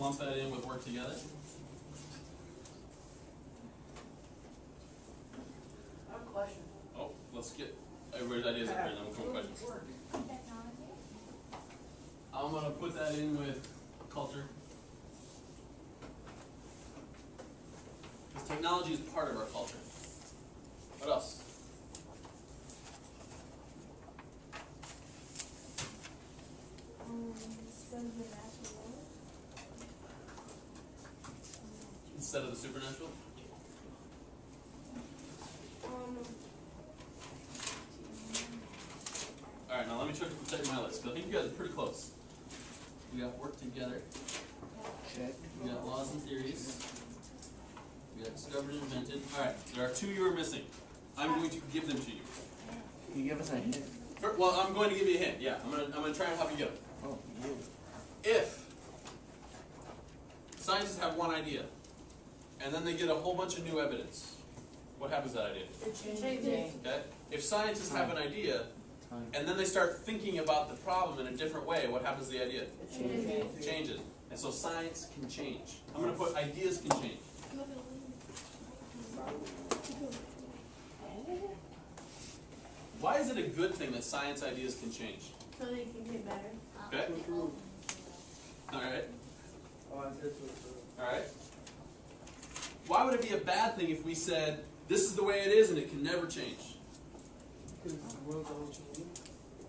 lump that in with work together. I have a question. Oh, let's get everybody's ideas up here and then we'll come with questions. I'm going to put that in with culture. Because technology is part of our culture. What else? Instead of the supernatural? Alright, now let me check my list, because I think you guys are pretty close. We got work together. Check. We got laws and theories. We got discovered and invented. Alright, there are two you are missing. I'm going to give them to you. Can you give us a hint? Well, I'm going to give you a hint, yeah. I'm going to try and help you get them. Oh, you. If scientists have one idea, and then they get a whole bunch of new evidence, what happens to that idea? It changes. Okay? If scientists have an idea, and then they start thinking about the problem in a different way, what happens to the idea? It Changes. And so science can change. I'm going to put ideas can change. Why is it a good thing that science ideas can change? So they can get better. Okay? Alright. Alright. Why would it be a bad thing if we said, this is the way it is and it can never change?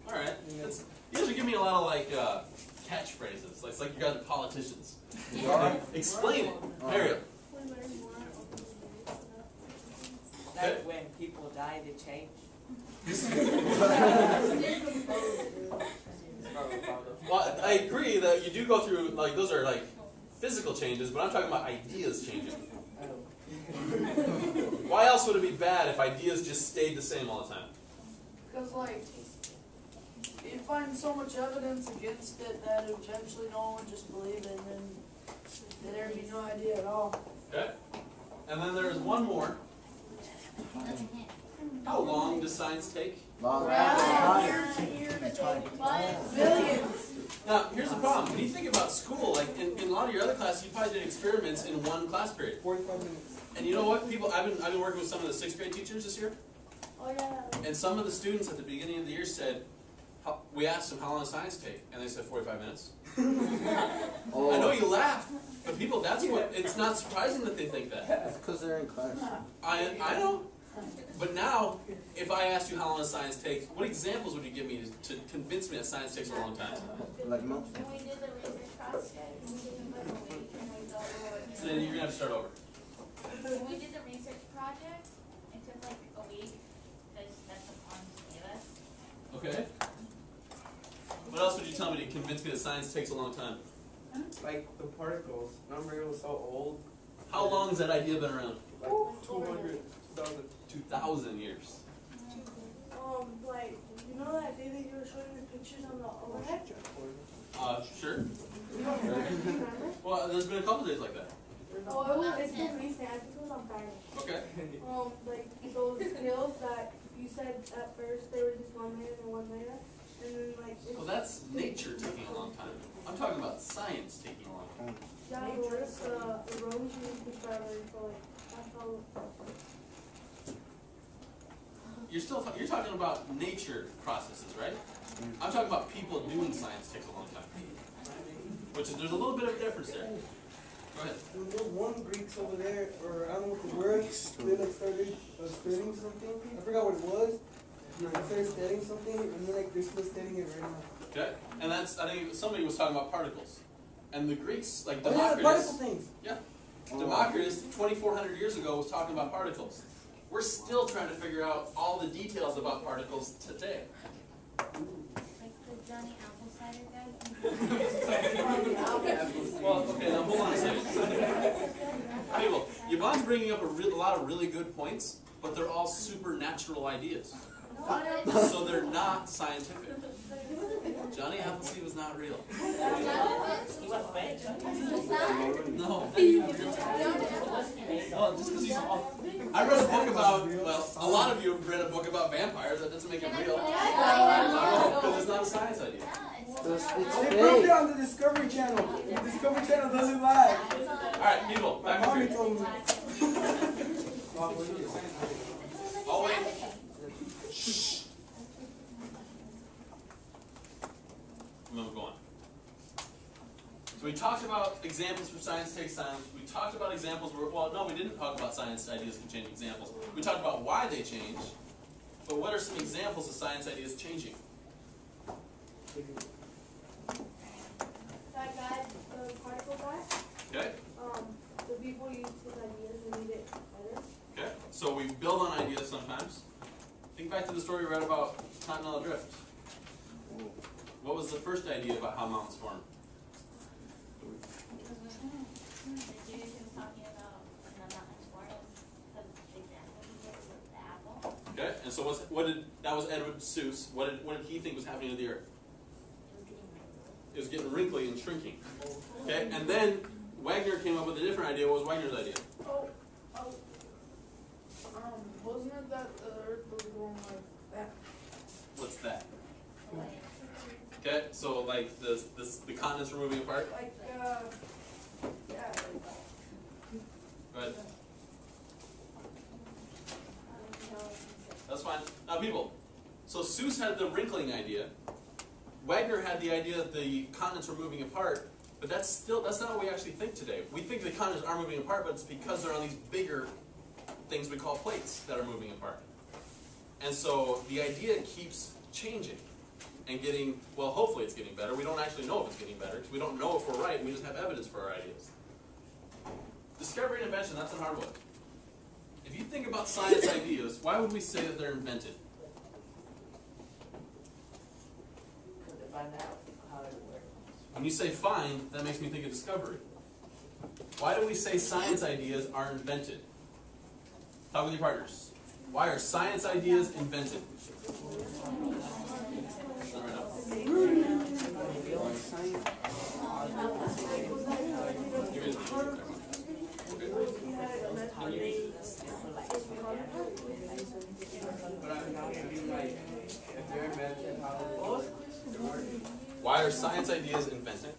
Alright. You guys are giving me a lot of like catchphrases. It's like you guys are politicians. Explain it. Mario. That when people die, they change. Well, I agree that you do go through, like, those are like physical changes, but I'm talking about ideas changing. Why else would it be bad if ideas just stayed the same all the time? Because, like, you find so much evidence against it that eventually no one would just believe it, and then there'd be no idea at all. Okay? And then there's one more. How long does science take? Long. Billions. Now, here's the problem. When you think about school, like in a lot of your other classes, you probably did experiments in one class period. 45 minutes. And you know what? I've been working with some of the 6th grade teachers this year. Oh, yeah. And some of the students at the beginning of the year said, we asked them how long does science take? And they said 45 minutes. Oh. I know you laugh, but people, it's not surprising that they think that. That's because they're in class. I know. But now, if I asked you how long does science take, what examples would you give me to convince me that science takes a long time? Like most. When we did the research project, we did it like a week, and we thought, So then you're going to have to start over. when we did the research project, it took like a week. That's the funds gave us. Okay. What else would you tell me to convince me that science takes a long time? Like the particles. Remember it was so old? How long has that idea been around? Like 200, 2000. 2,000 years. Like, you know that day that you were showing the pictures on the overhead? Sure. Well, there's been a couple days like that. It's been recent. I think it was on Friday. Okay. Like those hills that you said at first they were just one layer and one layer, and then like. Well, that's nature taking a long time. I'm talking about science taking a long time. Yeah, the roads used to forever, so like that's how. You're talking about nature processes, right? I'm talking about people doing science takes a long time. There's a little bit of a difference there. Go ahead. There was one Greeks over there, or I don't know what the word, they like started studying something. I forgot what it was. They started studying something, and then like they're still studying it right now. Okay. And I think somebody was talking about particles. And the Greeks, like Oh yeah, the particle Democritus, things. yeah, Democritus 2,400 years ago was talking about particles. We're still trying to figure out all the details about particles today. Like the Johnny Apple cider guy. Well, okay, now hold on a second. People, Yvonne's bringing up a lot of really good points, but they're all supernatural ideas. So they're not scientific. Johnny Appleseed was not real. No. Well, just because he's all... I read a book about, well, a lot of you have read a book about vampires. That doesn't make it real. Because it's not a science idea. It's They proved fake. it on the Discovery Channel. The Discovery Channel doesn't lie. Alright, people, My back up mommy here. told me. Oh, wait. Shh. I'm gonna go on. So we talked about examples for science takes time. We talked about examples where, well, no, we didn't talk about science ideas can change examples. We talked about why they change, but what are some examples of science ideas changing? That guy, the particle guy, Okay? the people use his ideas and made it better. Okay? So we build on ideas sometimes. Think back to the story we read about continental drift. What was the first idea about how mountains form? The dude who was talking about when I'm not exploring, because the example he gave was the apple. Okay? And so that was Edward Seuss. What did he think was happening to the earth? It was getting wrinkly and shrinking. Okay? And then Wagner came up with a different idea. What was Wagner's idea? Wasn't it that the earth was going like that? What's that? Okay? So like the continents were moving apart? Like, yeah, like Go ahead. That's fine. Now people, so Seuss had the wrinkling idea. Wagner had the idea that the continents were moving apart, but that's not what we actually think today. We think the continents are moving apart, but it's because they're on these bigger things we call plates that are moving apart. And so the idea keeps changing and getting, well, hopefully it's getting better. We don't actually know if it's getting better because we don't know if we're right. We just have evidence for our ideas. Discovery and invention, that's a hard one. If you think about science ideas, why would we say that they're invented? To find out how it works. When you say find, that makes me think of discovery. Why do we say science ideas are invented? Talk with your partners. Why are science ideas invented? Why are science ideas invented?